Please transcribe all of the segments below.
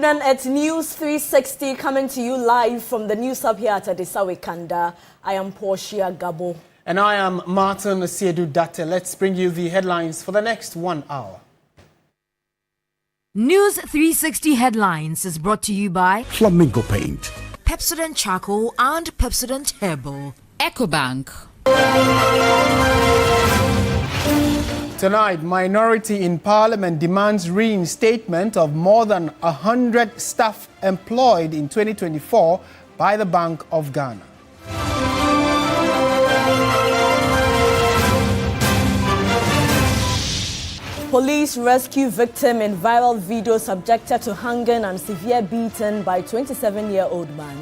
evening, it's News 360 coming to you live from the News Hub here at Adisawe Kanda. I am Portia Gabor. And I am Martin Asiedu-Dartey. Let's bring you the headlines for the next 1 hour. News 360 headlines is brought to you by Flamingo Paint, Pepsodent Charcoal and Pepsodent Herbal, EcoBank. Tonight, minority in Parliament demands reinstatement of more than 100 staff employed in 2024 by the Bank of Ghana. Police rescue victim in viral video subjected to hanging and severe beating by 27-year-old man.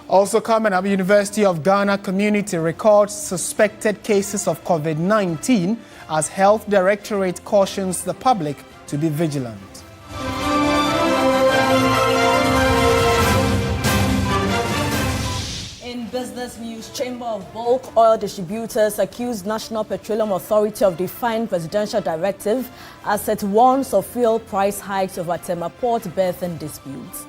Also coming up, University of Ghana community records suspected cases of COVID-19 as Health Directorate cautions the public to be vigilant. In business news, Chamber of Bulk Oil Distributors accused National Petroleum Authority of defying presidential directive as it warns of fuel price hikes over Tema Port berthing disputes.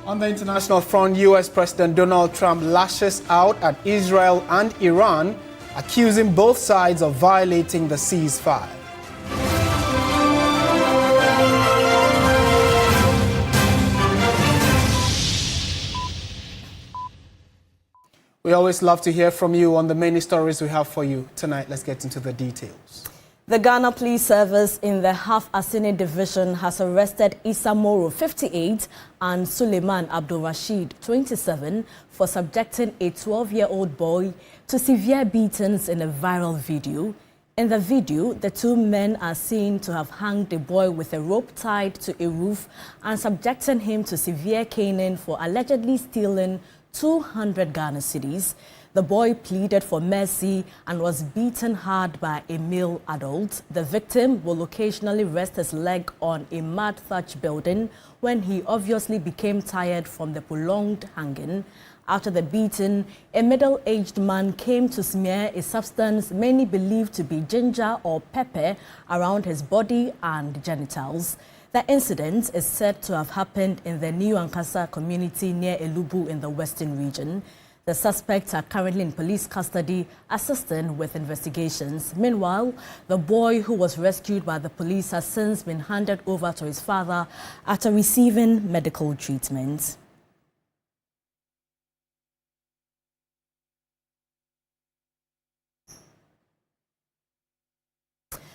On the international front, U.S. President Donald Trump lashes out at Israel and Iran, accusing both sides of violating the ceasefire. We always love to hear from you on the many stories we have for you tonight. Let's get into the details. The Ghana Police Service in the Half-Assini Division has arrested Issa Moro, 58, and Suleiman Abdul Rashid, 27, for subjecting a 12-year-old boy to severe beatings in a viral video. In the video, the two men are seen to have hanged the boy with a rope tied to a roof and subjecting him to severe caning for allegedly stealing 200 Ghana cedis. The boy pleaded for mercy and was beaten hard by a male adult. The victim will occasionally rest his leg on a mud thatch building when he obviously became tired from the prolonged hanging. After the beating, a middle-aged man came to smear a substance many believe to be ginger or pepper around his body and genitals. The incident is said to have happened in the New Ankasa community near Elubu in the Western region. The suspects are currently in police custody, assisting with investigations. Meanwhile, the boy who was rescued by the police has since been handed over to his father after receiving medical treatment.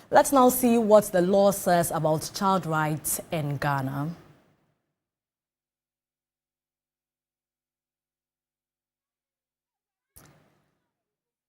Let's now see what the law says about child rights in Ghana.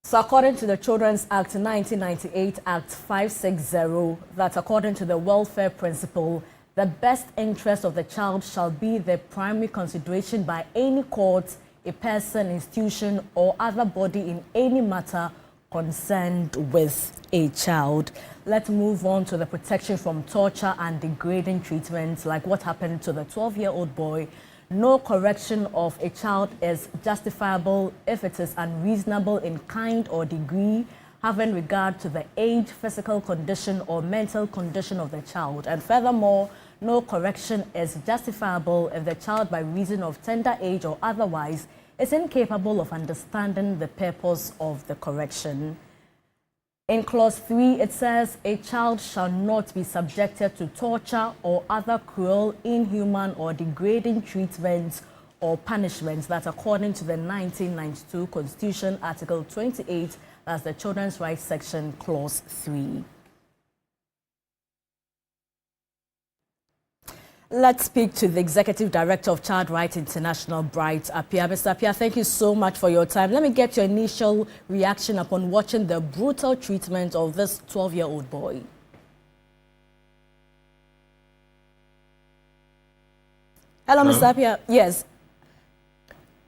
So according to the Children's Act 1998, Act 560, that according to the welfare principle, the best interest of the child shall be the primary consideration by any court, a person, institution, or other body in any matter concerned with a child. Let's move on to the protection from torture and degrading treatment, like what happened to the 12-year-old boy. No correction of a child is justifiable if it is unreasonable in kind or degree, having regard to the age, physical condition, or mental condition of the child. And furthermore, no correction is justifiable if the child, by reason of tender age or otherwise, is incapable of understanding the purpose of the correction. In clause 3, it says, a child shall not be subjected to torture or other cruel, inhuman, or degrading treatment or punishments. That according to the 1992 Constitution, Article 28, that's the Children's Rights Section, clause 3. Let's speak to the Executive Director of Child Rights International, Bright Appiah. Mr. Appiah, thank you so much for your time. Let me get your initial reaction upon watching the brutal treatment of this 12-year-old boy. Hello, Mr. Appiah. Yes.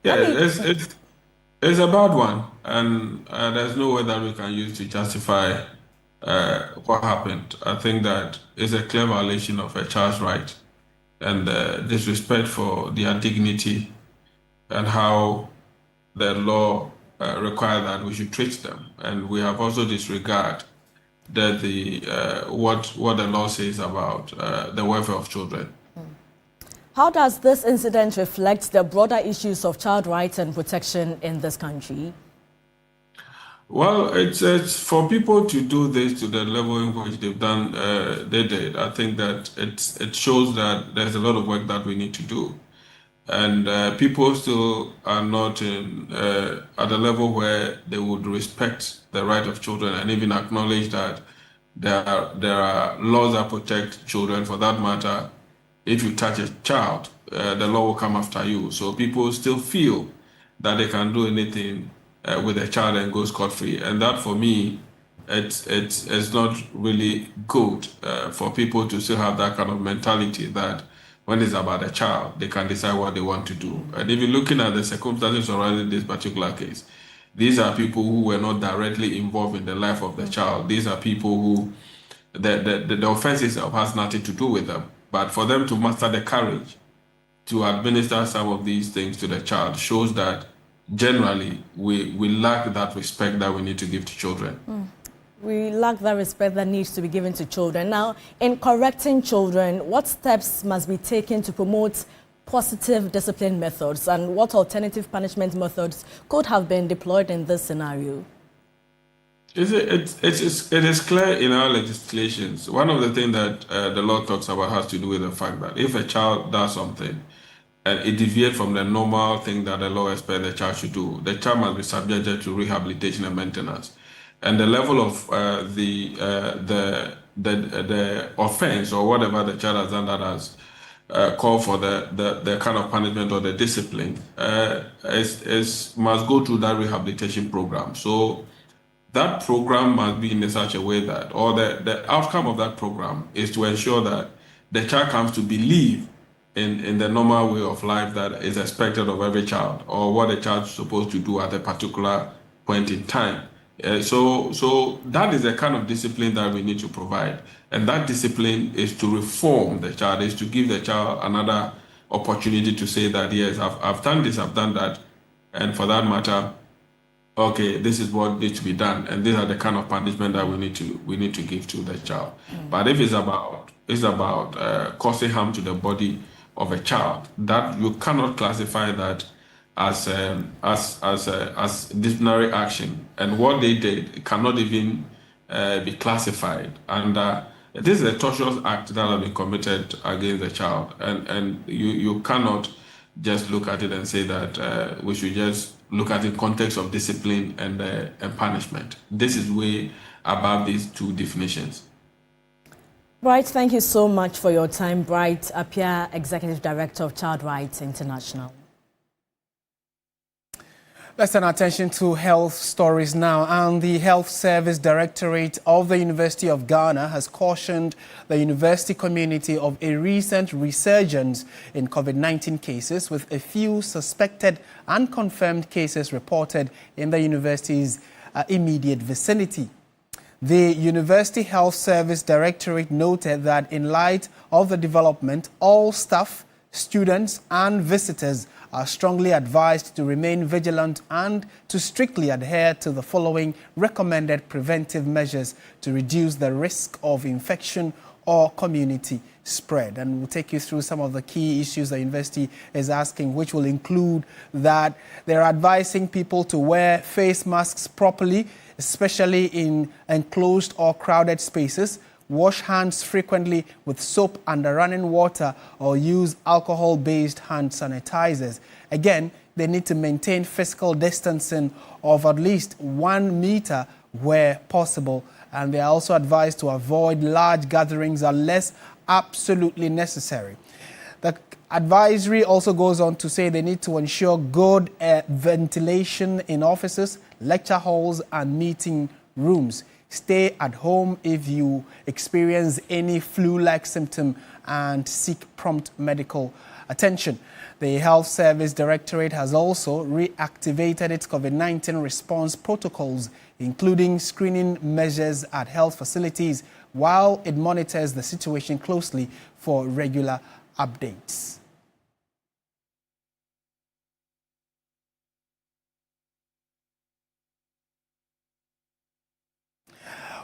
Yeah, it's a bad one, and there's no way that we can use to justify what happened. I think that is a clear violation of a child's right. and disrespect for their dignity and how the law requires that we should treat them. And we have also disregarded that what the law says about the welfare of children. How does this incident reflect the broader issues of child rights and protection in this country? Well, it's for people to do this to the level in which they've done, they did. I think that it shows that there's a lot of work that we need to do, and people still are not at the level where they would respect the right of children and even acknowledge that there are laws that protect children. For that matter, if you touch a child, the law will come after you. So people still feel that they can do anything with a child and go scot-free. And that, for me, it's not really good for people to still have that kind of mentality that when it's about a child, they can decide what they want to do. And if you're looking at the circumstances surrounding this particular case, these are people who were not directly involved in the life of the child. These are people who the offense itself has nothing to do with them. But for them to muster the courage to administer some of these things to the child shows that generally we lack that respect that we need to give to children. We lack that respect that needs to be given to children. Now, in correcting children, what steps must be taken to promote positive discipline methods, and what alternative punishment methods could have been deployed in this scenario? It is clear in our legislations. One of the things that the law talks about has to do with the fact that if a child does something and it deviates from the normal thing that the law expects the child should do, the child must be subjected to rehabilitation and maintenance. And the level of the offense or whatever the child has done that has called for the kind of punishment or the discipline must go through that rehabilitation program. So that program must be in such a way that, or the outcome of that program is to ensure that the child comes to believe in the normal way of life that is expected of every child, or what a child is supposed to do at a particular point in time. So that is the kind of discipline that we need to provide. And that discipline is to reform the child, is to give the child another opportunity to say that, yes, I've done this, I've done that, and for that matter, okay, this is what needs to be done, and these are the kind of punishment that we need to give to the child. But if it's about causing harm to the body of a child, that you cannot classify that as disciplinary action, and what they did cannot even be classified under. This is a tortious act that has been committed against the child, and you cannot just look at it and say that we should just look at the context of discipline and punishment. This is way above these two definitions. Bright, thank you so much for your time. Bright Appiah, Executive Director of Child Rights International. Let's turn our attention to health stories now. And the Health Service Directorate of the University of Ghana has cautioned the university community of a recent resurgence in COVID-19 cases, with a few suspected and confirmed cases reported in the university's immediate vicinity. The University Health Service Directorate noted that in light of the development, all staff, students and visitors are strongly advised to remain vigilant and to strictly adhere to the following recommended preventive measures to reduce the risk of infection or community spread. And we'll take you through some of the key issues the university is asking, which will include that they're advising people to wear face masks properly, especially in enclosed or crowded spaces, wash hands frequently with soap and running water, or use alcohol-based hand sanitizers. Again, they need to maintain physical distancing of at least 1 meter where possible. And they are also advised to avoid large gatherings unless absolutely necessary. The advisory also goes on to say they need to ensure good ventilation in offices, lecture halls and meeting rooms. Stay at home if you experience any flu-like symptom and seek prompt medical attention. The Health Service Directorate has also reactivated its COVID-19 response protocols, including screening measures at health facilities, while it monitors the situation closely for regular updates.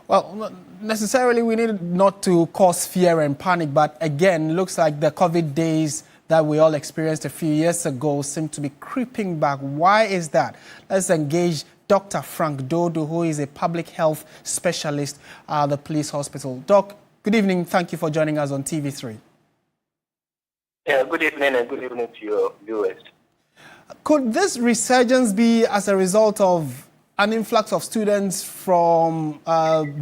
Well, not necessarily we need not to cause fear and panic, but again, looks like the COVID days that we all experienced a few years ago seem to be creeping back. Why is that? Let's engage Dr. Frank Dodo, who is a public health specialist at the police hospital. Doc, good evening. Thank you for joining us on TV3. Yeah, good evening and good evening to your viewers. Could this resurgence be as a result of an influx of students from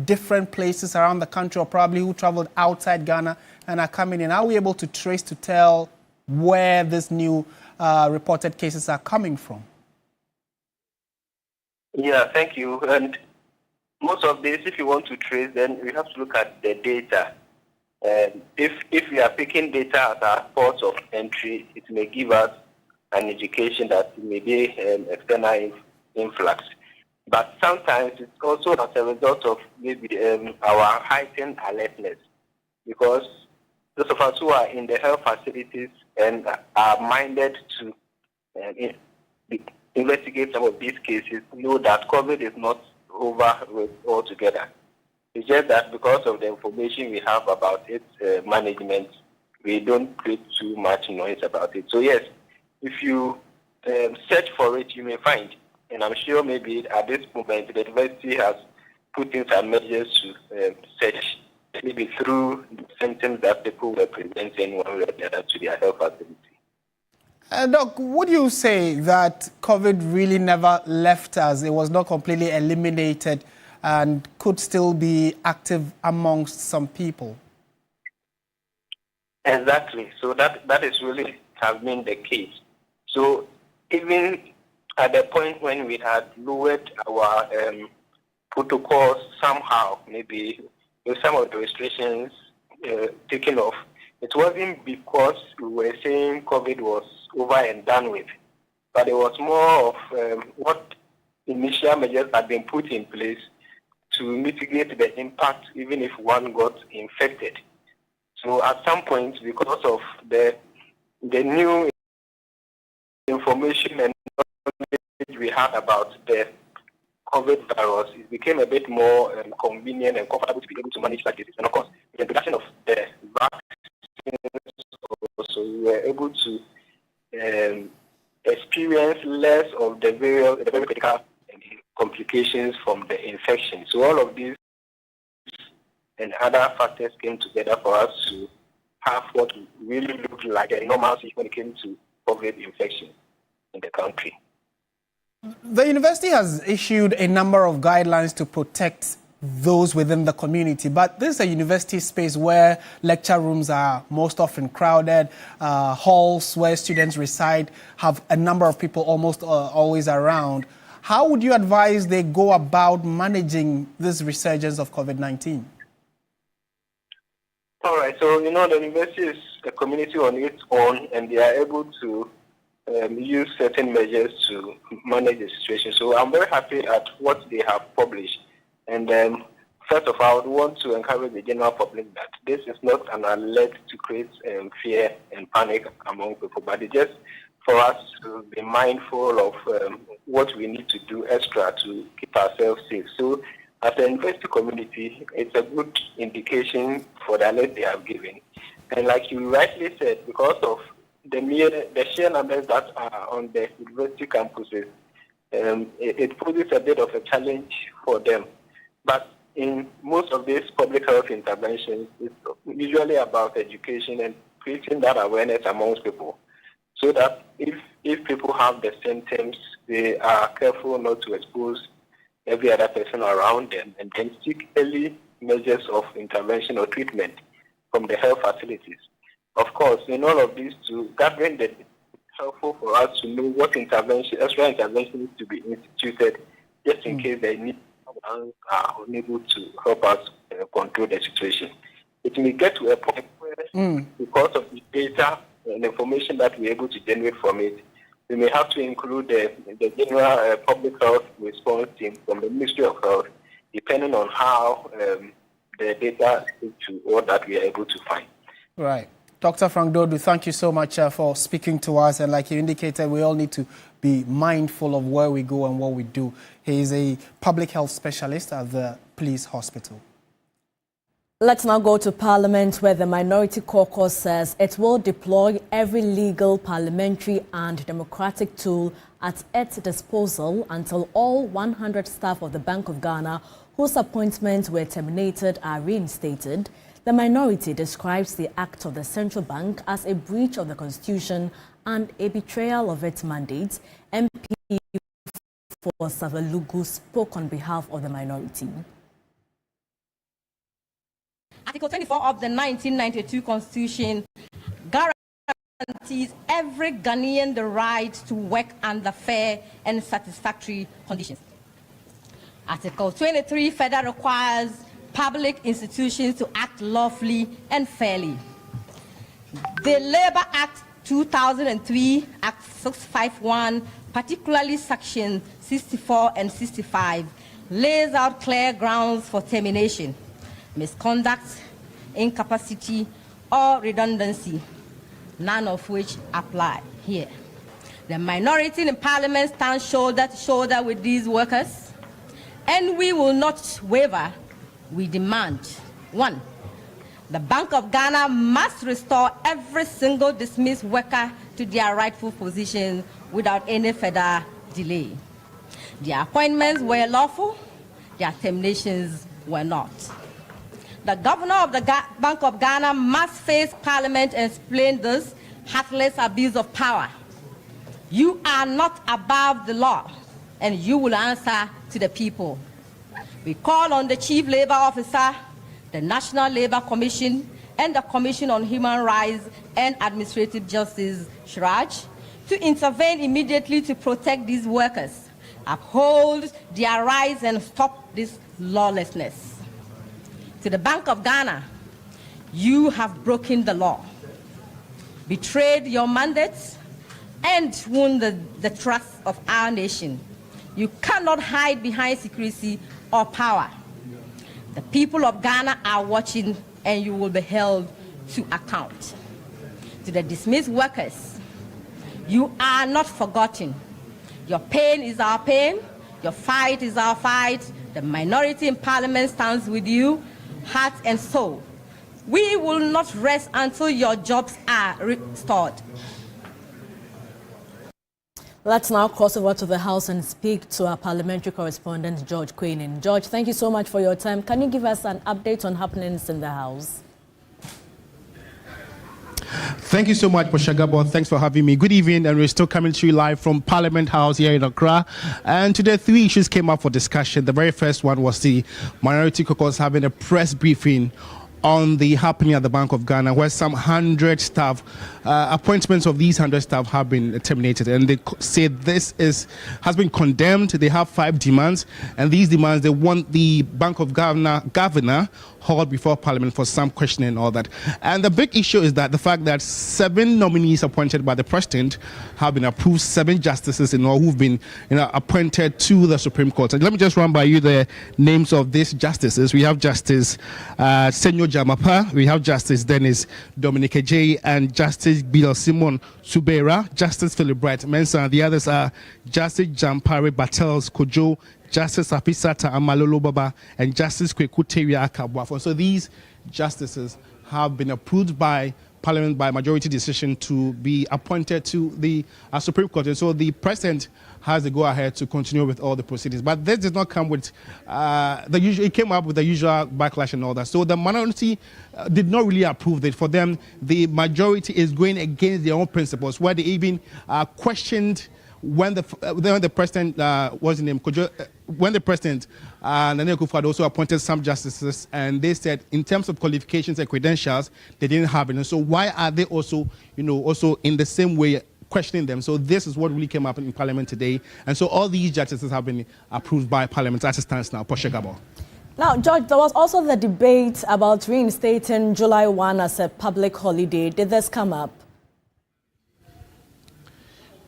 different places around the country, or probably who traveled outside Ghana and are coming in? Are we able to trace, to tell where these new reported cases are coming from? Yeah, thank you. And most of this, if you want to trace, then we have to look at the data. If we are picking data as our ports of entry, it may give us an indication that it may be external influx. But sometimes it's also as a result of maybe our heightened alertness, because those of us who are in the health facilities and are minded to investigate some of these cases know that COVID is not over with altogether. It's just that because of the information we have about its management, we don't create too much noise about it. So yes, if you search for it, you may find. And I'm sure maybe at this moment the university has put in some measures to search maybe through the symptoms that people were presenting one way or the other to their health facility. Doc, would you say that COVID really never left us? It was not completely eliminated and could still be active amongst some people? Exactly. So that is really has been the case. So even at the point when we had lowered our protocols somehow, maybe with some of the restrictions taken off, it wasn't because we were saying COVID was over and done with, but it was more of what initial measures had been put in place to mitigate the impact even if one got infected. So at some point, because of the new information and knowledge we had about the COVID virus, it became a bit more convenient and comfortable to be able to manage that disease. And of course, the introduction of the vaccines, also we were able to experience less of the very critical complications from the infection. So all of these and other factors came together for us to have what really looked like a normalcy when it came to COVID infection in the country. The university has issued a number of guidelines to protect those within the community, but this is a university space where lecture rooms are most often crowded, halls where students reside have a number of people almost always around. How would you advise they go about managing this resurgence of COVID-19? All right, so the university is a community on its own, and they are able to use certain measures to manage the situation. So I'm very happy at what they have published. And first of all, I would want to encourage the general public that this is not an alert to create fear and panic among people, but it's just for us to be mindful of what we need to do extra to keep ourselves safe. So as an university community, it's a good indication for the alert they have given. And like you rightly said, because of the sheer numbers that are on the university campuses, it poses a bit of a challenge for them. But in most of these public health interventions, it's usually about education and creating that awareness amongst people, so that if people have the symptoms, they are careful not to expose every other person around them, and then seek early measures of intervention or treatment from the health facilities. Of course, in all of these, to gathering the helpful for us to know what extra intervention needs to be instituted, just in case they need are unable to help us control the situation. It may get to a point where, because of the data and information that we're able to generate from it, we may have to include the general public health response team from the Ministry of Health, depending on how the data is to all that we are able to find. Right. Dr. Frank Dodu, thank you so much for speaking to us. And like you indicated, we all need to be mindful of where we go and what we do. He is a public health specialist at the police hospital. Let's now go to Parliament, where the Minority Caucus says it will deploy every legal, parliamentary and democratic tool at its disposal until all 100 staff of the Bank of Ghana whose appointments were terminated are reinstated. The minority describes the act of the central bank as a breach of the Constitution and a betrayal of its mandate. MP for Savalugu spoke on behalf of the minority. Article 24 of the 1992 Constitution guarantees every Ghanaian the right to work under fair and satisfactory conditions. Article 23 further requires public institutions to act lawfully and fairly. The Labour Act 2003, Act 651, particularly Section 64 and 65, lays out clear grounds for termination: misconduct, incapacity, or redundancy, none of which apply here. The minority in Parliament stands shoulder to shoulder with these workers, and we will not waver. We demand: 1, the Bank of Ghana must restore every single dismissed worker to their rightful position without any further delay. Their appointments were lawful, their terminations were not. The governor of the Bank of Ghana must face Parliament and explain this heartless abuse of power. You are not above the law, and you will answer to the people. We call on the Chief Labour Officer, the National Labour Commission, and the Commission on Human Rights and Administrative Justice, Shraj, to intervene immediately to protect these workers, uphold their rights, and stop this lawlessness. To the Bank of Ghana, you have broken the law, betrayed your mandates, and wounded the trust of our nation. You cannot hide behind secrecy or power. The people of Ghana are watching, and you will be held to account. To the dismissed workers, you are not forgotten. Your pain is our pain. Your fight is our fight. The minority in Parliament stands with you, heart and soul. We will not rest until your jobs are restored. Let's now cross over to the House and speak to our parliamentary correspondent, George Queenan. George, thank you so much for your time. Can you give us an update on happenings in the House? Thank you so much, Portia, Gabor. Thanks for having me. Good evening, and we're still coming to you live from Parliament House here in Accra. And today, 3 issues came up for discussion. The very first one was the Minority Caucus having a press briefing on the happening at the Bank of Ghana, where some 100 staff, appointments of these 100 staff have been terminated. And they say this has been condemned. They have 5 demands. And these demands, they want the Bank of Ghana governor hauled before Parliament for some questioning and all that. And the big issue is that the fact that 7 nominees appointed by the president have been approved, 7 justices in all who've been appointed to the Supreme Court. And let me just run by you the names of these justices. We have Justice Senyo Jamapa, we have Justice Dennis Dominic J, and Justice Bill Simon Subera, Justice Philip Bright Mensah, and the others are Justice Jampare Battels Kojo, Justice Afisata Amalolo Baba, and Justice Kweku Teria Akabwafo. So these justices have been approved by Parliament by majority decision to be appointed to the Supreme Court. And so the president has the go-ahead to continue with all the proceedings. But this did not come with the usual. It came up with the usual backlash and all that. So the minority did not really approve it. For them, the majority is going against their own principles, where they even questioned when the president was in him. When the president Nana Akufo-Addo also appointed some justices, and they said in terms of qualifications and credentials, they didn't have it. And so why are they also, also in the same way questioning them? So this is what really came up in Parliament today. And so all these justices have been approved by Parliament as it stands now. Portia, Gabor. Now, George, there was also the debate about reinstating July 1 as a public holiday. Did this come up?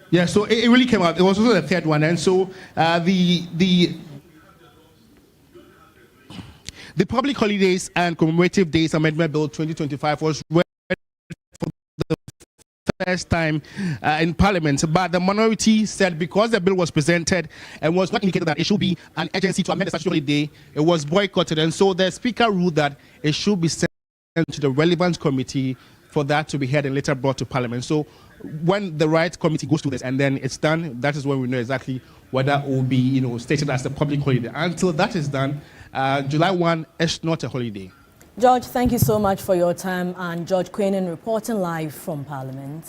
Yeah, so it really came out. It was also the third one. And so the Public Holidays and Commemorative Days Amendment Bill 2025 was read for first time in Parliament. But the minority said because the bill was presented and was not indicated that it should be an urgency to amend the statutory holiday, it was boycotted. And so the Speaker ruled that it should be sent to the relevant committee for that to be heard and later brought to Parliament. So when the right committee goes through this and then it's done, that is when we know exactly whether it will be, stated as a public holiday. Until that is done, July 1 is not a holiday. George, thank you so much for your time. And George Queenan reporting live from Parliament.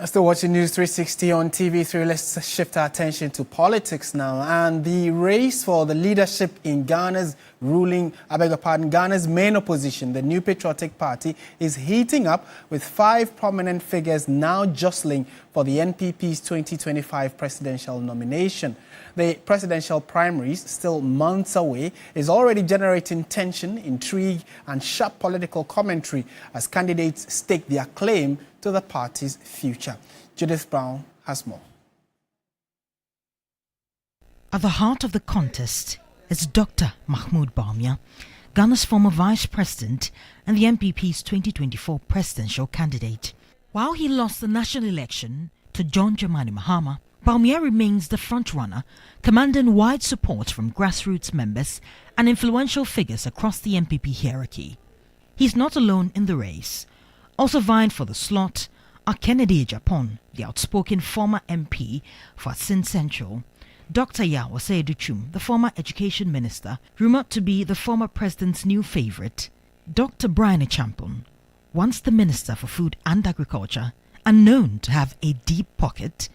Still watching News 360 on TV3. Let's shift our attention to politics now. And the race for the leadership in Ghana's Ghana's main opposition, the New Patriotic Party, is heating up with 5 prominent figures now jostling for the NPP's 2025 presidential nomination. The presidential primaries, still months away, is already generating tension, intrigue and sharp political commentary as candidates stake their claim to the party's future. Judith Brown has more. At the heart of the contest is Dr. Mahmoud Bawumia, Ghana's former vice president and the NPP's 2024 presidential candidate. While he lost the national election to John Dramani Mahama, Bawumia remains the frontrunner, commanding wide support from grassroots members and influential figures across the NPP hierarchy. He's not alone in the race. Also vying for the slot are Kennedy Ejapon, the outspoken former MP for Asin Central, Dr. Asiedu-Dartey, the former education minister, rumored to be the former president's new favorite, Dr. Brian Champon, once the Minister for Food and Agriculture and known to have a deep pocket,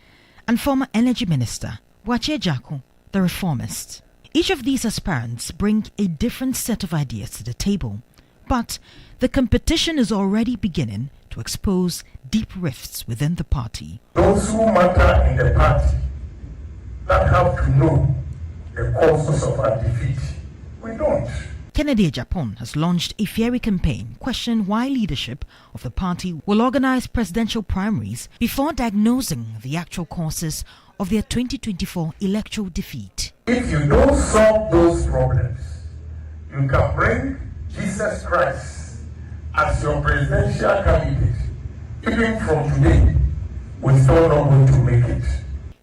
and former Energy Minister, Wache Jaku, the reformist. Each of these aspirants bring a different set of ideas to the table, but the competition is already beginning to expose deep rifts within the party. Those who matter in the party that have to know the causes of our defeat, we don't. Kennedy Ejapon has launched a fiery campaign questioning why leadership of the party will organize presidential primaries before diagnosing the actual causes of their 2024 electoral defeat. If you don't solve those problems, you can bring Jesus Christ as your presidential candidate. Even from today, we're still not going to make it.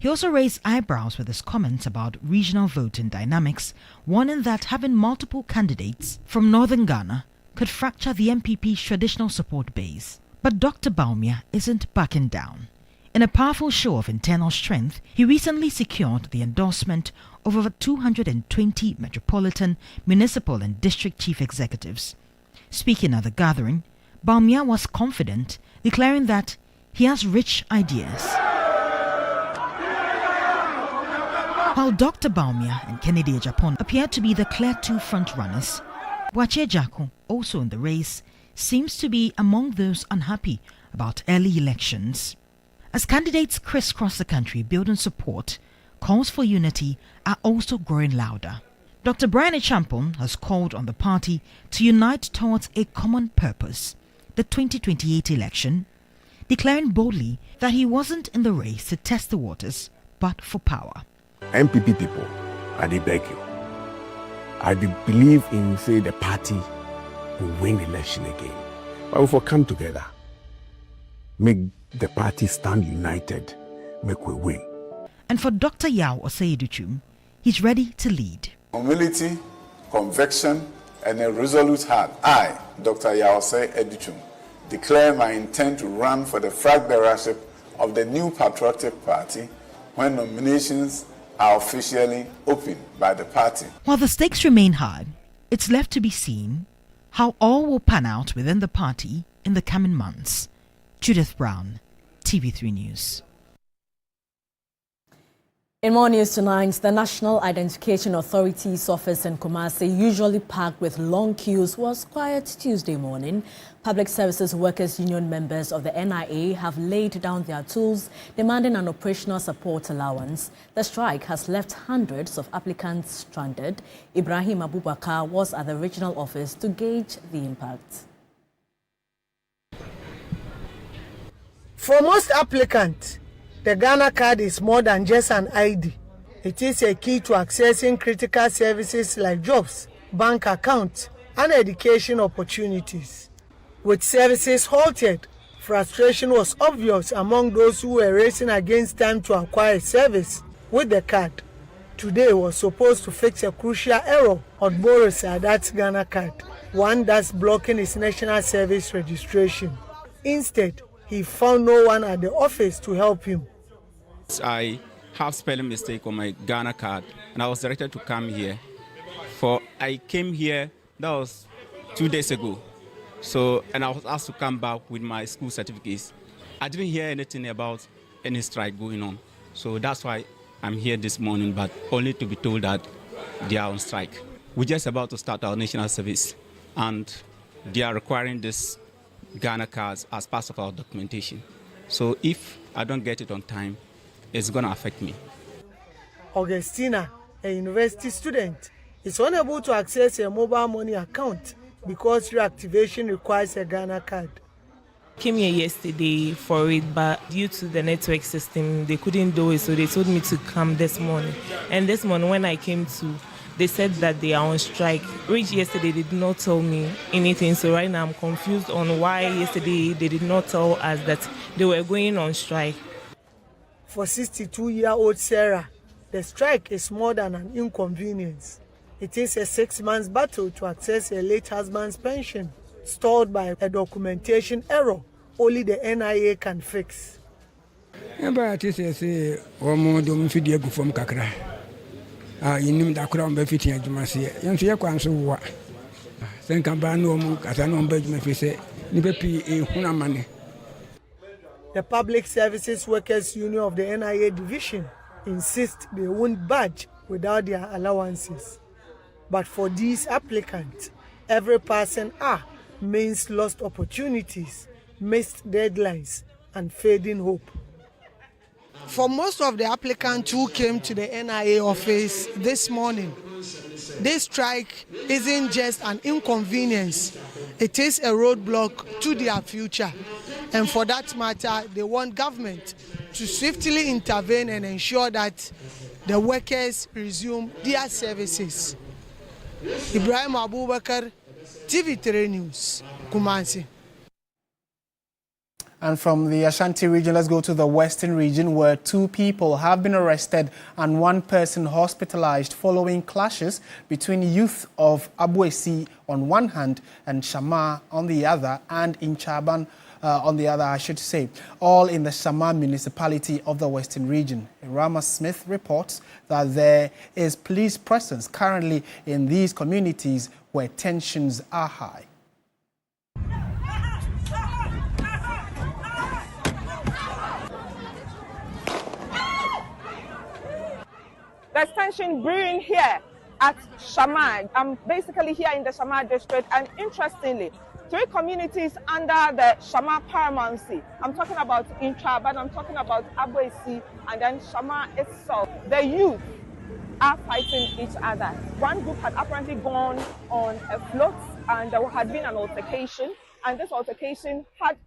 He also raised eyebrows with his comments about regional voting dynamics, warning that having multiple candidates from northern Ghana could fracture the NPP's traditional support base. But Dr. Bawumia isn't backing down. In a powerful show of internal strength, he recently secured the endorsement of over 220 metropolitan, municipal and district chief executives. Speaking at the gathering, Bawumia was confident, declaring that he has rich ideas. While Dr. Bawumia and Kennedy Ejapon appear to be the clear 2 frontrunners, Wache Jaku, also in the race, seems to be among those unhappy about early elections. As candidates crisscross the country building support, calls for unity are also growing louder. Dr. Brian Champon has called on the party to unite towards a common purpose, the 2028 election, declaring boldly that he wasn't in the race to test the waters, but for power. MPP people, I beg you. I believe in, say, the party will win the election again. But if we come together, make the party stand united, make we win. And for Dr. Asiedu-Dartey, he's ready to lead. Humility, conviction, and a resolute heart. I, Dr. Asiedu-Dartey, declare my intent to run for the flag bearership of the New Patriotic Party when nominations are officially opened by the party. While the stakes remain high, it's left to be seen how all will pan out within the party in the coming months. Judith Brown, TV3 News. In more news tonight, the National Identification Authority's office in Kumasi, usually packed with long queues, was quiet Tuesday morning. Public Services Workers Union members of the NIA have laid down their tools, demanding an operational support allowance. The strike has left hundreds of applicants stranded. Ibrahim Abubakar was at the regional office to gauge the impact. For most applicants, the Ghana card is more than just an ID. It is a key to accessing critical services like jobs, bank accounts, and education opportunities. With services halted, frustration was obvious among those who were racing against time to acquire a service with the card. Today was supposed to fix a crucial error on Asiedu-Dartey's Ghana card, one that's blocking his national service registration. Instead, he found no one at the office to help him. I have spelling mistake on my Ghana card, and I was directed to come here. I came here, that was 2 days ago. So, and I was asked to come back with my school certificates. I didn't hear anything about any strike going on. So that's why I'm here this morning, but only to be told that they are on strike. We're just about to start our national service, and they are requiring this Ghana cards as part of our documentation. So if I don't get it on time, it's going to affect me. Augustina, a university student, is unable to access a mobile money account because reactivation requires a Ghana card. Came here yesterday for it, but due to the network system, they couldn't do it, so they told me to come this morning. And this morning when I came to, they said that they are on strike, which yesterday they did not tell me anything. So right now I'm confused on why yesterday they did not tell us that they were going on strike. For 62-year-old Sarah, the strike is more than an inconvenience. It is a 6-month battle to access her late husband's pension, stalled by a documentation error only the NIA can fix. The Public Services Workers Union of the NIA division insist they won't budge without their allowances. But for these applicants, every person means lost opportunities, missed deadlines, and fading hope. For most of the applicants who came to the NIA office this morning, this strike isn't just an inconvenience, it is a roadblock to their future. And for that matter, they want government to swiftly intervene and ensure that the workers resume their services. Ibrahim Abubakar, TV3 News, Kumasi. And from the Ashanti region, let's go to the Western region, where 2 people have been arrested and 1 person hospitalized following clashes between youth of Abuesi on one hand and Shama on the other, and in Chaban on the other, I should say, all in the Shama municipality of the Western region. Rama Smith reports that there is police presence currently in these communities where tensions are high. There's tension brewing here at Shama. I'm basically here in the Shama district, and interestingly, 3 communities under the Shama paramountcy. I'm talking about Intraban, I'm talking about Abuesi, and then Shama itself. The youth are fighting each other. One group had apparently gone on a float, and there had been an altercation, and this altercation had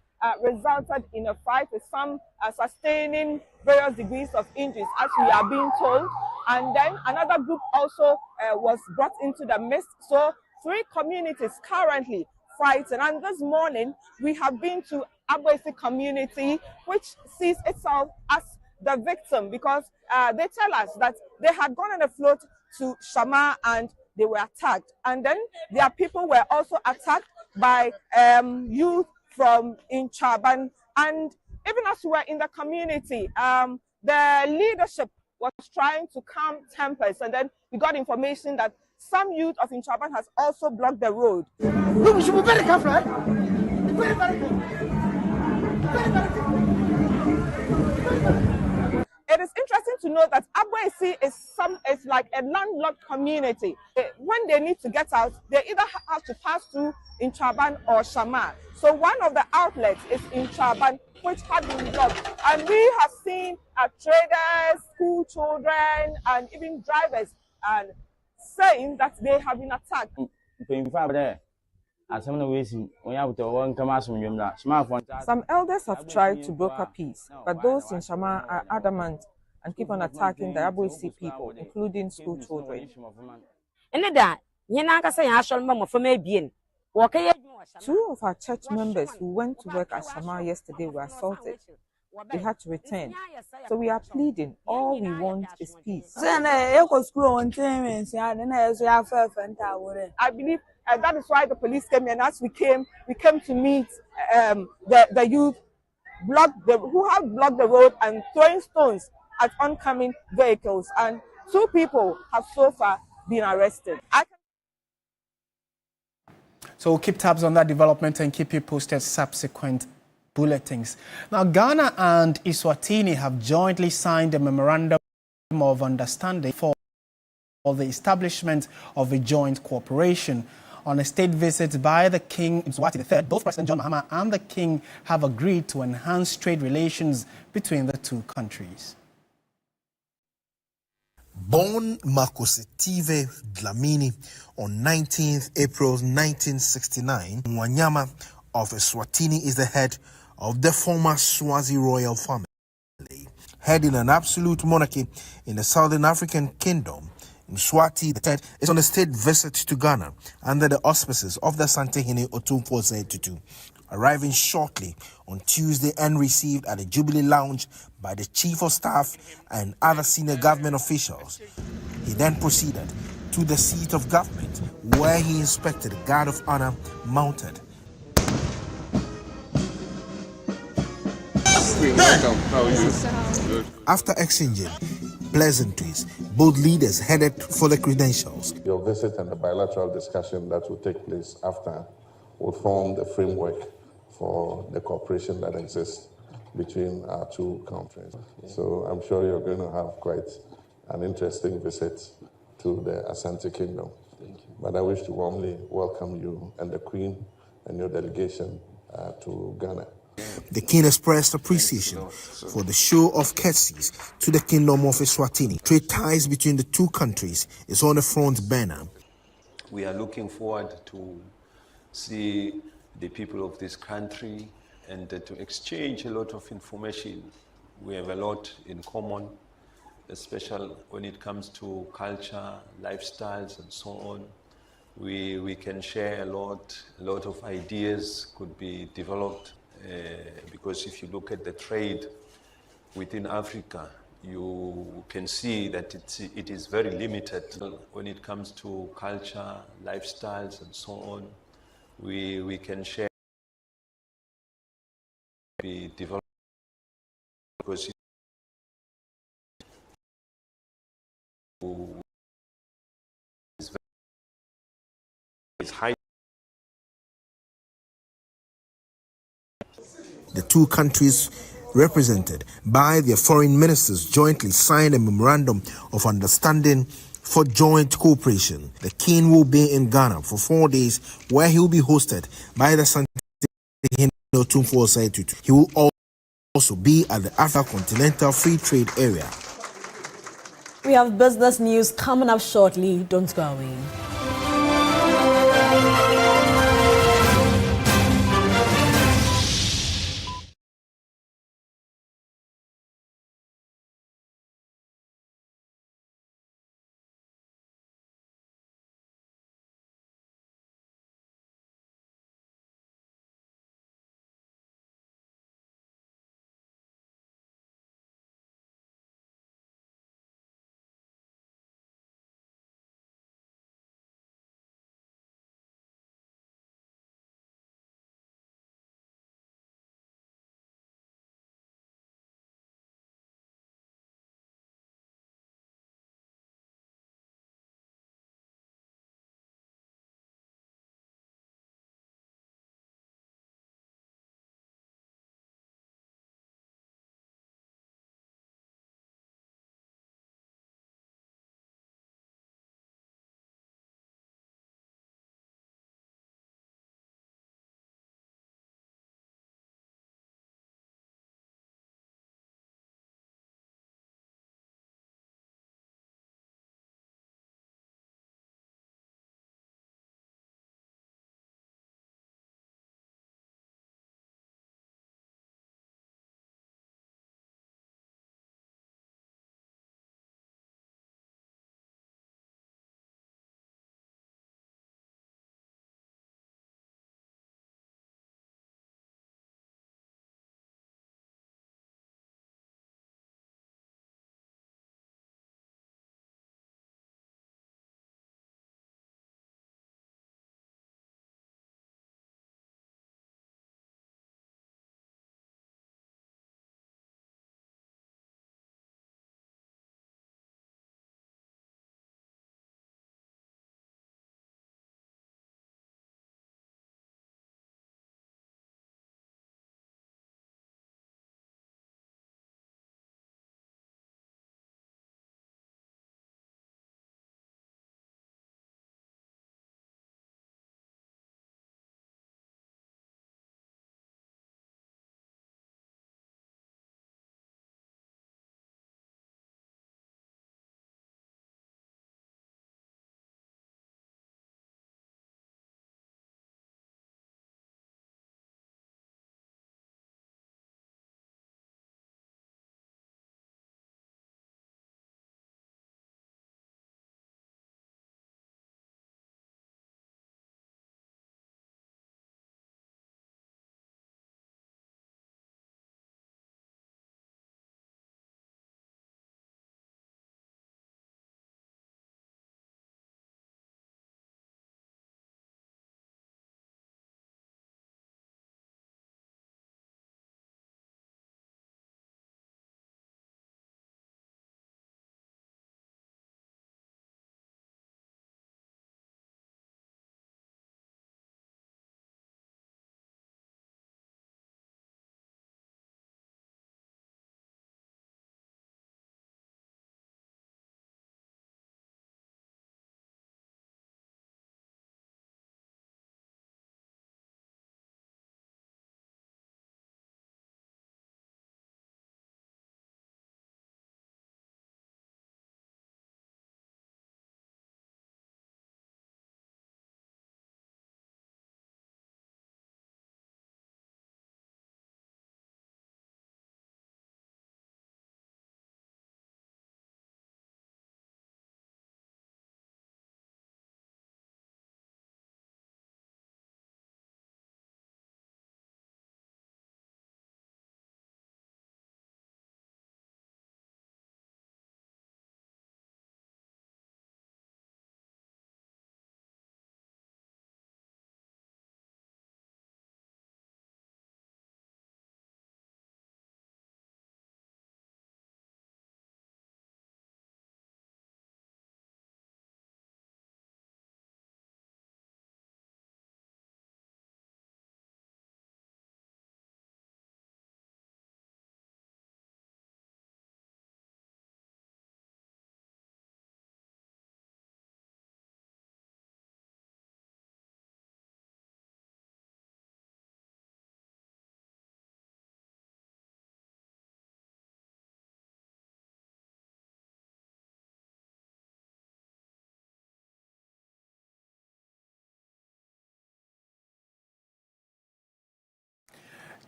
resulted in a fight with some sustaining various degrees of injuries, as we are being told. And then another group also was brought into the midst. So 3 communities currently fighting. And this morning, we have been to Abuesi community, which sees itself as the victim, because they tell us that they had gone on a float to Shama and they were attacked. And then their people were also attacked by youth from Inchaban. And even as we were in the community, the leadership was trying to calm tempers, and then we got information that some youth of Inchaban has also blocked the road. Look, we should be very careful, right? Very, very careful. It is interesting to know that Abuesi is like a landlocked community. When they need to get out, they either have to pass through Inchaban or Shama. So one of the outlets is Inchaban, which had been blocked. And we have seen traders, school children, and even drivers saying that they have been attacked. Some elders have tried to broker peace, but those in Shama are adamant and keep on attacking the Abuesi people, including school children. 2 of our church members who went to work at Shama yesterday were assaulted. They had to return. So we are pleading. All we want is peace. I believe that is why the police came here. And as we came to meet the youth who have blocked the road and throwing stones at oncoming vehicles. And 2 people have so far been arrested. So we'll keep tabs on that development and keep you posted subsequent bulletins. Now, Ghana and Eswatini have jointly signed a memorandum of understanding for the establishment of a joint cooperation. On a state visit by the King Mswati III, both President John Mahama and the King have agreed to enhance trade relations between the two countries. Born Makositive Dlamini on 19th April 1969, Mwanyama of Eswatini is the head of the former Swazi royal family. Heading an absolute monarchy in the Southern African Kingdom, Mswati III is on a state visit to Ghana under the auspices of the Santehene Otumfuo Tutu, arriving shortly on Tuesday and received at the Jubilee Lounge by the Chief of Staff and other senior government officials. He then proceeded to the seat of government, where he inspected a guard of honor mounted. After exchanging pleasantries, both leaders headed for the credentials. Your visit and the bilateral discussion that will take place after will form the framework for the cooperation that exists between our two countries. So I'm sure you're going to have quite an interesting visit to the Asante Kingdom. But I wish to warmly welcome you and the Queen and your delegation to Ghana. The King expressed appreciation for the show of courtesies to the Kingdom of Eswatini. Trade ties between the two countries is on the front burner. We are looking forward to see the people of this country and to exchange a lot of information. We have a lot in common, especially when it comes to culture, lifestyles, and so on. We can share a lot of ideas could be developed. Because if you look at the trade within Africa, you can see that it is very limited when it comes to culture, lifestyles, and so on. We can share, be developed, because it's high. The two countries, represented by their foreign ministers, jointly signed a memorandum of understanding for joint cooperation. The King will be in Ghana for 4 days, where he will be hosted by the Santehene Otumfuo Tutu. He will also be at the Africa Continental Free Trade Area. We have business news coming up shortly. Don't go away.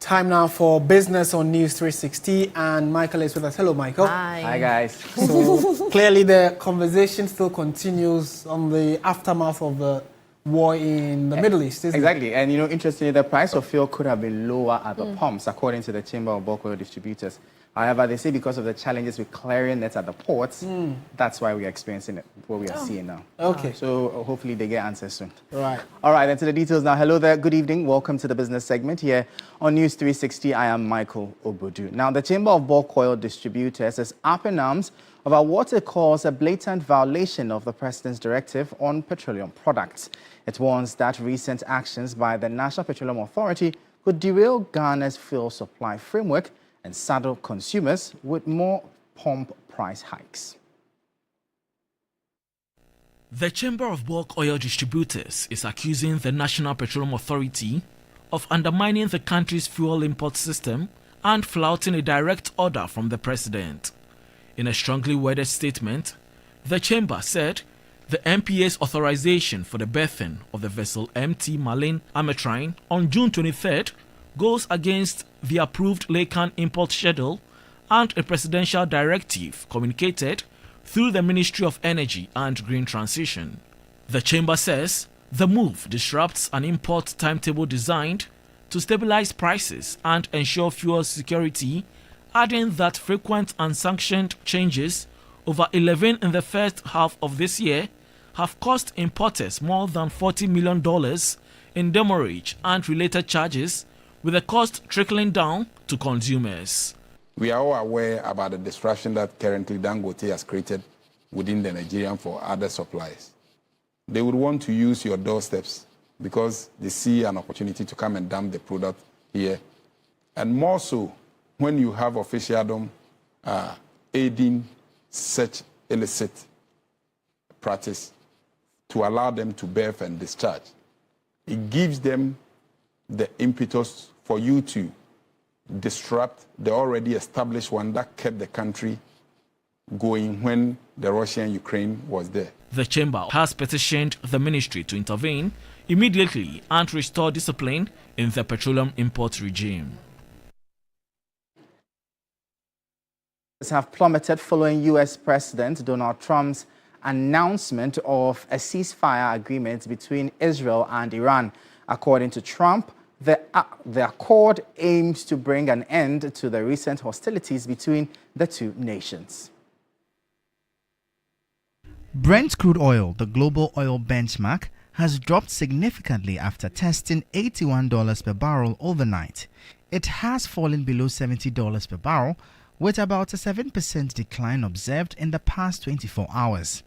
Time now for business on News 360, and Michael is with us. Hello, Michael. Hi, guys. So clearly the conversation still continues on the aftermath of the war in the Middle East, isn't Exactly. And, interestingly, the price of fuel could have been lower at the pumps, according to the Chamber of Bulk Oil Distributors. However, they say because of the challenges with clearing nets at the ports, that's why we are experiencing it, what we are seeing now. Okay. So hopefully they get answers soon. Right. All right, then to the details now. Hello there, good evening. Welcome to the business segment here on News 360. I am Michael Obodu. Now, the Chamber of Bulk Oil Distributors is up in arms about what it calls a blatant violation of the President's directive on petroleum products. It warns that recent actions by the National Petroleum Authority could derail Ghana's fuel supply framework and saddle consumers with more pump price hikes. The Chamber of Bulk Oil Distributors is accusing the National Petroleum Authority of undermining the country's fuel import system and flouting a direct order from the President. In a strongly worded statement, the Chamber said the MPA's authorization for the berthing of the vessel MT Malin Ametrine on June 23rd goes against the approved Lacan import schedule and a presidential directive communicated through the Ministry of Energy and Green Transition. The Chamber says the move disrupts an import timetable designed to stabilize prices and ensure fuel security, adding that frequent unsanctioned changes over 11 in the first half of this year have cost importers more than $40 million in demurrage and related charges, with the cost trickling down to consumers. We are all aware about the disruption that currently Dangote has created within the Nigerian for other suppliers. They would want to use your doorsteps because they see an opportunity to come and dump the product here. And more so, when you have officialdom aiding such illicit practice to allow them to berth and discharge, it gives them the impetus for you to disrupt the already established one that kept the country going when the Russia and Ukraine was there. The Chamber has petitioned the ministry to intervene immediately and restore discipline in the petroleum import regime. Have plummeted following U.S. President Donald Trump's announcement of a ceasefire agreement between Israel and Iran. According to Trump, the accord aims to bring an end to the recent hostilities between the two nations. Brent crude oil, the global oil benchmark, has dropped significantly after testing $81 per barrel overnight. It has fallen below $70 per barrel, with about a 7% decline observed in the past 24 hours.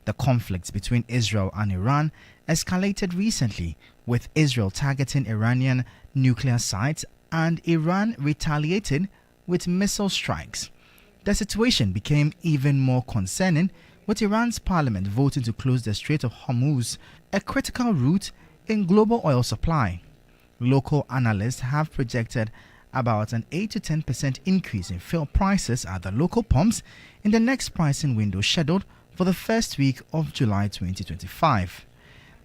The conflict between Israel and Iran escalated recently, with Israel targeting Iranian nuclear sites and Iran retaliating with missile strikes. The situation became even more concerning, with Iran's parliament voting to close the Strait of Hormuz, a critical route in global oil supply. Local analysts have projected about an 8 to 10% increase in fuel prices at the local pumps in the next pricing window scheduled for the first week of July 2025.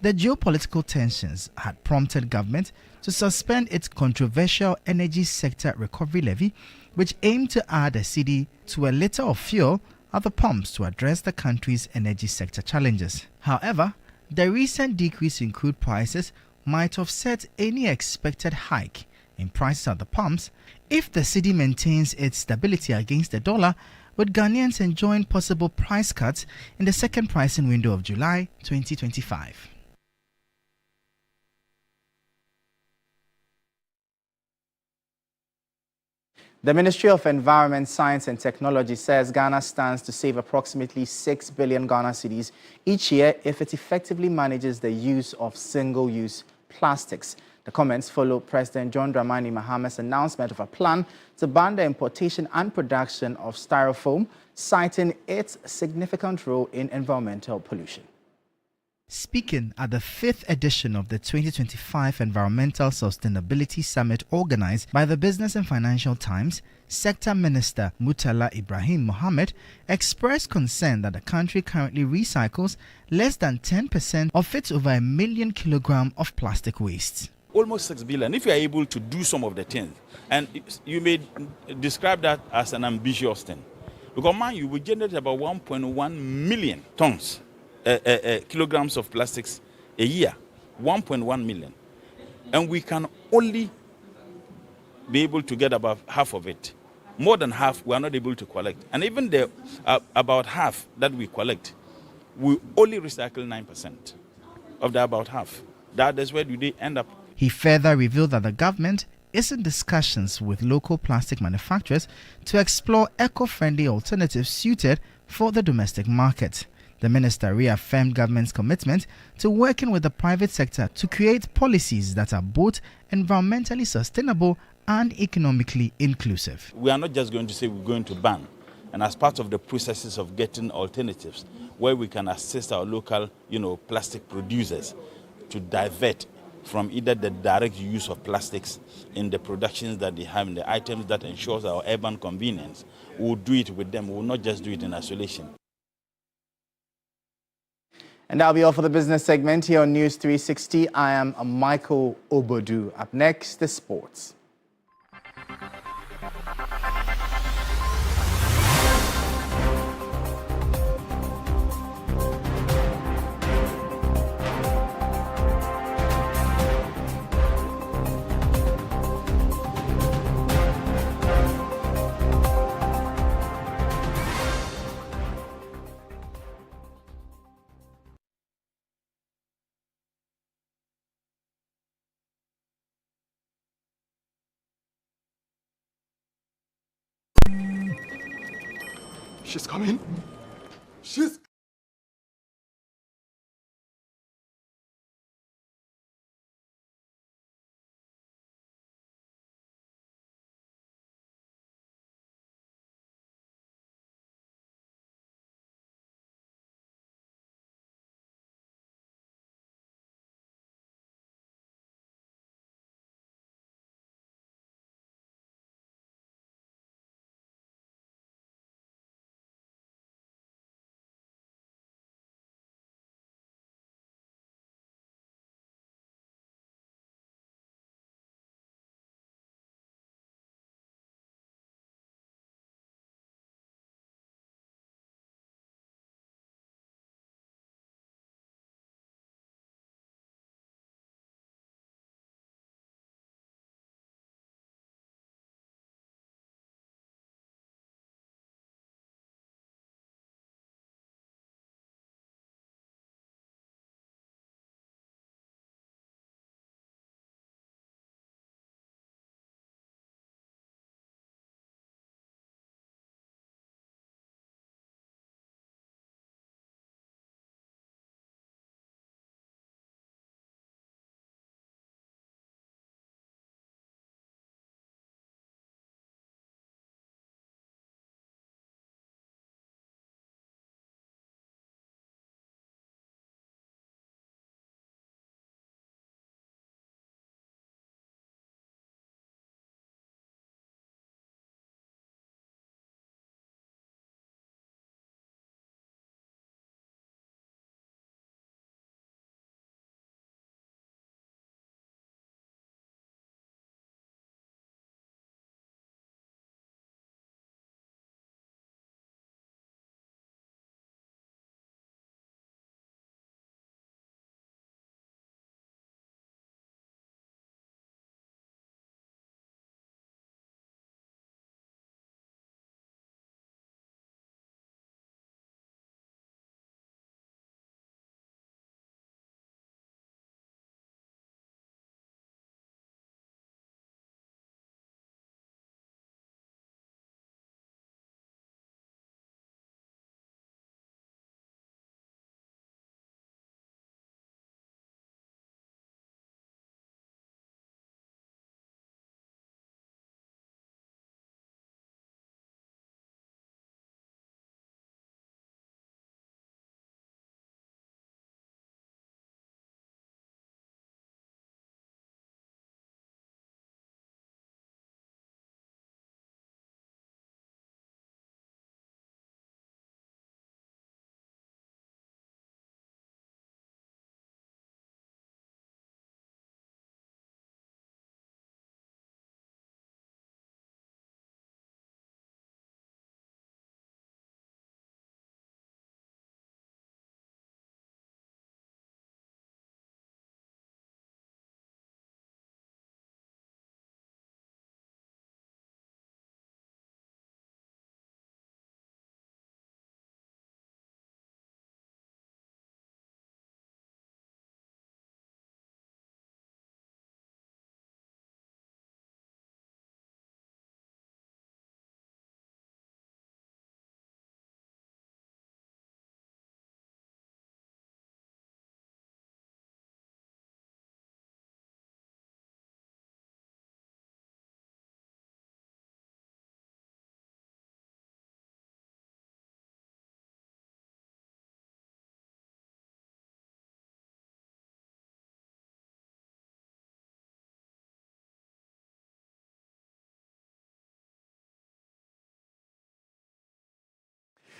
The geopolitical tensions had prompted government to suspend its controversial energy sector recovery levy, which aimed to add a cedi to a litre of fuel at the pumps to address the country's energy sector challenges. However, the recent decrease in crude prices might offset any expected hike in prices at the pumps if the cedi maintains its stability against the dollar, with Ghanaians enjoying possible price cuts in the second pricing window of July 2025. The Ministry of Environment, Science and Technology says Ghana stands to save approximately 6 billion Ghana cedis each year if it effectively manages the use of single-use plastics. The comments follow President John Dramani Mahama's announcement of a plan to ban the importation and production of styrofoam, citing its significant role in environmental pollution. Speaking at the 5th edition of the 2025 Environmental Sustainability Summit organized by the Business and Financial Times, Sector Minister Murtala Ibrahim Mohammed expressed concern that the country currently recycles less than 10% of its over 1 million kilograms of plastic waste. almost 6 billion. If you are able to do some of the things, and you may describe that as an ambitious thing, because man, you will generate about 1.1 million tons, kilograms of plastics a year, 1.1 million. And we can only be able to get about half of it. More than half, we are not able to collect. And even the about half that we collect, we only recycle 9% of the about half. That is where do they end up. He further revealed that the government is in discussions with local plastic manufacturers to explore eco-friendly alternatives suited for the domestic market. The minister reaffirmed government's commitment to working with the private sector to create policies that are both environmentally sustainable and economically inclusive. We are not just going to say we're going to ban, and as part of the processes of getting alternatives where we can assist our local, plastic producers to divert from either the direct use of plastics in the productions that they have, in the items that ensures our urban convenience. We'll do it with them. We will not just do it in isolation. And that'll be all for the business segment here on News 360. I am Michael Obodu. Up next, the sports. She's coming. She's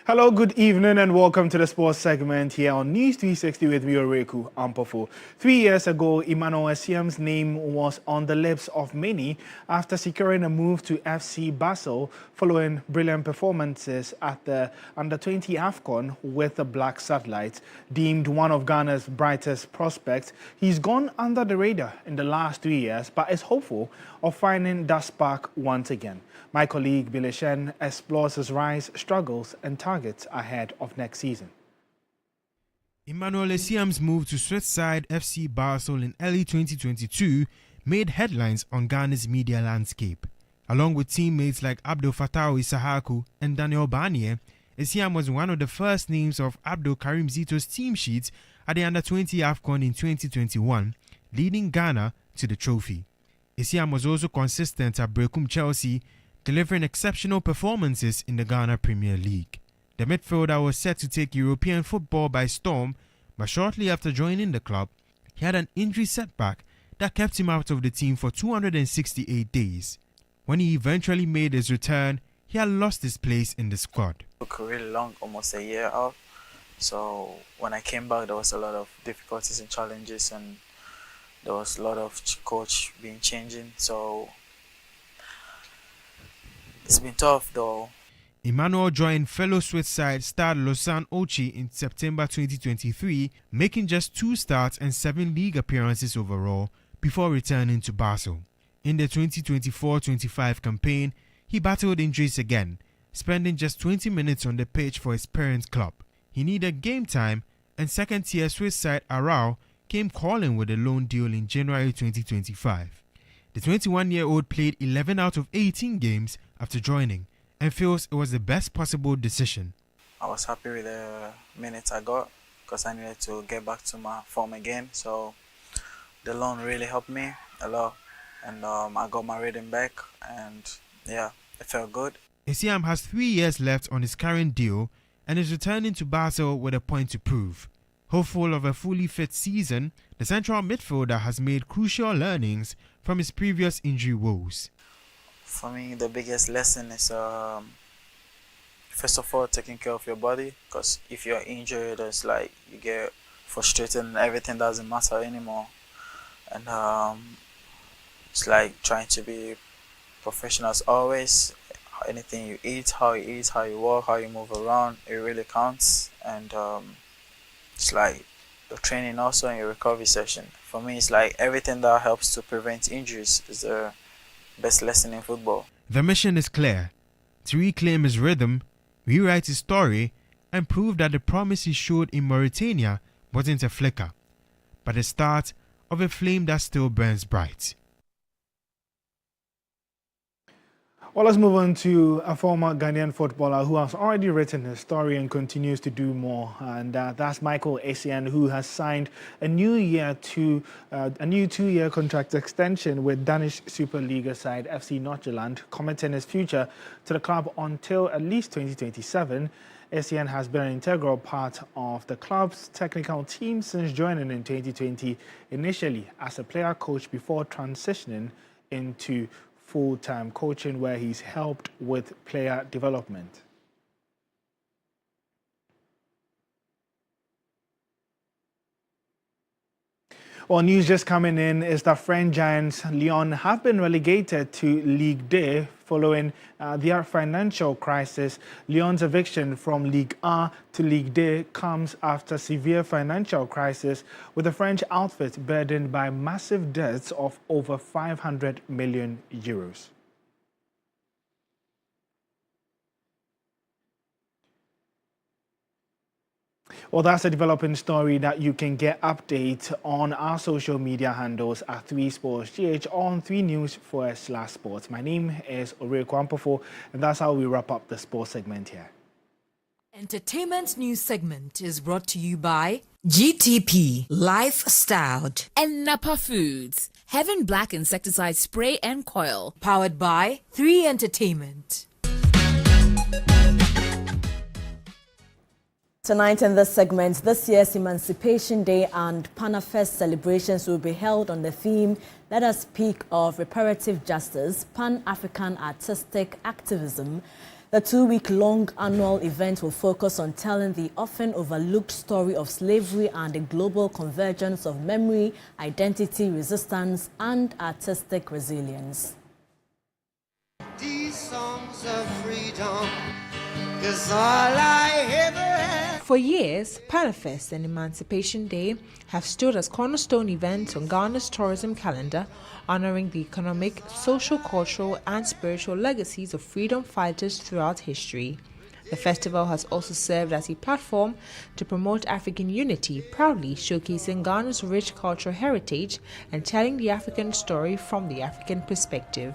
Hello, good evening, and welcome to the sports segment here on News 360 with me, Oreku Ampofo. 3 years ago, Emmanuel Esiam's name was on the lips of many after securing a move to FC Basel following brilliant performances at the Under-20 AFCON with the Black Satellites. Deemed one of Ghana's brightest prospects, he's gone under the radar in the last 3 years, but is hopeful of finding that spark once again. My colleague Billy Shen explores his rise, struggles, and targets ahead of next season. Emmanuel Esiam's move to Swiss side FC Basel in early 2022 made headlines on Ghana's media landscape. Along with teammates like Abdul Fattah Isahaku and Daniel Barnier, Esiam was one of the first names of Abdul Karim Zito's team sheets at the Under-20 AFCON in 2021, leading Ghana to the trophy. Esiam was also consistent at Brecum Chelsea, delivering exceptional performances in the Ghana Premier League. The midfielder was set to take European football by storm, but shortly after joining the club, he had an injury setback that kept him out of the team for 268 days. When he eventually made his return, he had lost his place in the squad. It took really long, almost a year out. So when I came back, there was a lot of difficulties and challenges, and there was a lot of coach being changing. So it's been tough though. Emmanuel joined fellow Swiss side Stade Lausanne Ochi in September 2023, making just 2 starts and 7 league appearances overall before returning to Basel. In the 2024-25 campaign, he battled injuries again, spending just 20 minutes on the pitch for his parent club. He needed game time, and second-tier Swiss side Aarau came calling with a loan deal in January 2025. The 21-year-old played 11 out of 18 games after joining and feels it was the best possible decision. I was happy with the minutes I got because I needed to get back to my form again. So the loan really helped me a lot, and I got my rhythm back, and yeah, it felt good. Esiam has 3 years left on his current deal and is returning to Basel with a point to prove. Hopeful of a fully fit season, the central midfielder has made crucial learnings from his previous injury woes. For me, the biggest lesson is first of all taking care of your body, because if you're injured, it's like you get frustrated and everything doesn't matter anymore. And it's like trying to be professional as always. Anything you eat, how you walk, how you move around, it really counts. And it's like your training also and your recovery session. For me, it's like everything that helps to prevent injuries is the best lesson in football. The mission is clear: to reclaim his rhythm, rewrite his story, and prove that the promise he showed in Mauritania wasn't a flicker, but the start of a flame that still burns bright. Well, let's move on to a former Ghanaian footballer who has already written his story and continues to do more. And that's Michael Essien, who has signed a new 2-year contract extension with Danish Superliga side FC Nordsjælland, committing his future to the club until at least 2027. Essien has been an integral part of the club's technical team since joining in 2020, initially as a player coach before transitioning into full-time coaching, where he's helped with player development. Well, news just coming in is that French giants Lyon have been relegated to Ligue 2 following their financial crisis. Lyon's eviction from Ligue 1 to Ligue 2 comes after severe financial crisis, with the French outfit burdened by massive debts of over 500 million euros. Well, that's a developing story that you can get updates on our social media handles at 3SportsGH on 3News4/sports. My name is Oreku Ampofo, and that's how we wrap up the sports segment here. Entertainment news segment is brought to you by GTP Lifestyle and Napa Foods. Heaven Black Insecticide Spray and Coil. Powered by 3 Entertainment. Tonight in this segment, this year's Emancipation Day and PANAFest celebrations will be held on the theme, Let Us Speak of Reparative Justice, Pan-African Artistic Activism. The 2-week-long annual event will focus on telling the often overlooked story of slavery and the global convergence of memory, identity, resistance, and artistic resilience. These songs of freedom is all I ever had. For years, Panafest and Emancipation Day have stood as cornerstone events on Ghana's tourism calendar, honoring the economic, social, cultural, and spiritual legacies of freedom fighters throughout history. The festival has also served as a platform to promote African unity, proudly showcasing Ghana's rich cultural heritage and telling the African story from the African perspective.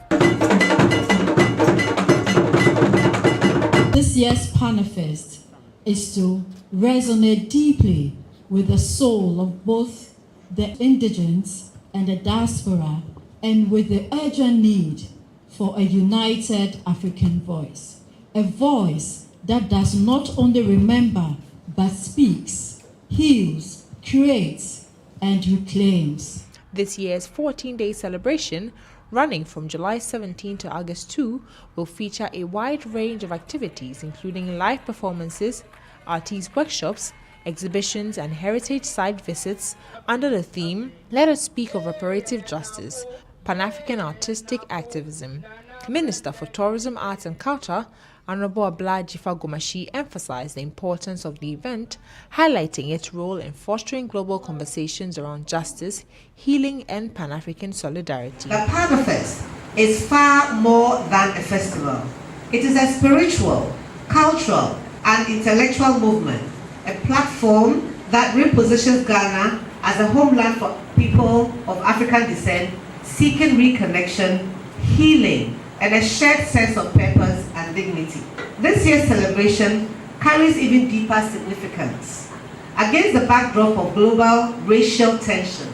This year's Panafest is to resonate deeply with the soul of both the indigents and the diaspora, and with the urgent need for a united African voice. A voice that does not only remember, but speaks, heals, creates, and reclaims. This year's 14-day celebration, running from July 17 to August 2, will feature a wide range of activities, including live performances, artist workshops, exhibitions, and heritage site visits under the theme, Let Us Speak of Reparative Justice, Pan-African Artistic Activism. Minister for Tourism, Arts and Culture, Honorable Ablaji Fagomashi, emphasized the importance of the event, highlighting its role in fostering global conversations around justice, healing, and Pan-African solidarity. The Panafest is far more than a festival. It is a spiritual, cultural, and intellectual movement, a platform that repositions Ghana as a homeland for people of African descent seeking reconnection, healing, and a shared sense of purpose and dignity. This year's celebration carries even deeper significance. Against the backdrop of global racial tensions,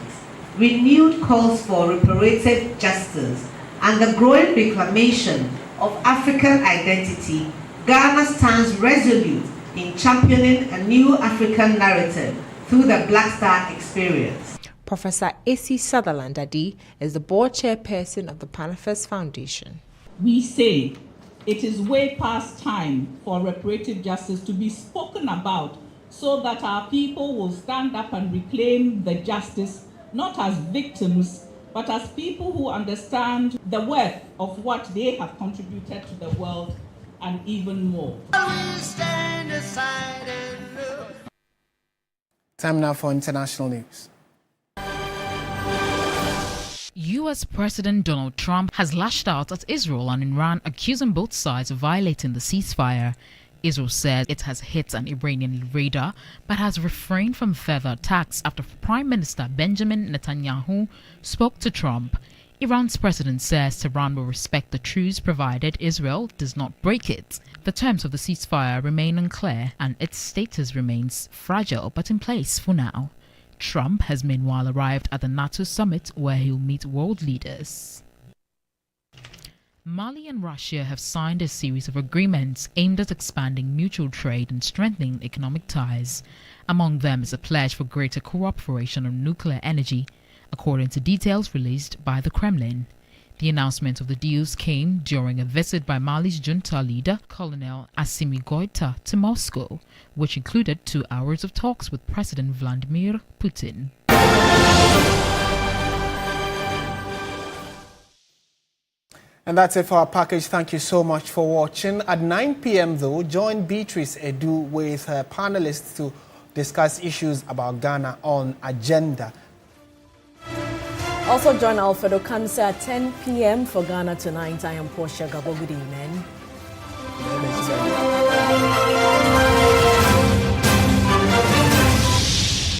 renewed calls for reparative justice, and the growing reclamation of African identity, Ghana stands resolute in championing a new African narrative through the Black Star experience. Professor A.C. Sutherland Adi is the board chairperson of the Panafest Foundation. We say it is way past time for reparative justice to be spoken about so that our people will stand up and reclaim the justice, not as victims, but as people who understand the worth of what they have contributed to the world and even more. Time now for international news. U.S. President Donald Trump has lashed out at Israel and Iran, accusing both sides of violating the ceasefire. Israel says it has hit an Iranian radar, but has refrained from further attacks after Prime Minister Benjamin Netanyahu spoke to Trump. Iran's president says Tehran will respect the truce provided Israel does not break it. The terms of the ceasefire remain unclear and its status remains fragile but in place for now. Trump has meanwhile arrived at the NATO summit where he'll meet world leaders. Mali and Russia have signed a series of agreements aimed at expanding mutual trade and strengthening economic ties. Among them is a pledge for greater cooperation on nuclear energy, according to details released by the Kremlin. The announcement of the deals came during a visit by Mali's junta leader, Colonel Assimi Goïta, to Moscow, which included 2 hours of talks with President Vladimir Putin. And that's it for our package. Thank you so much for watching. At 9 p.m. though, join Beatrice Edu with her panelists to discuss issues about Ghana on Agenda. Also join Alfredo Kansa at 10 p.m. for Ghana Tonight. I am Portia. Gabor, good evening.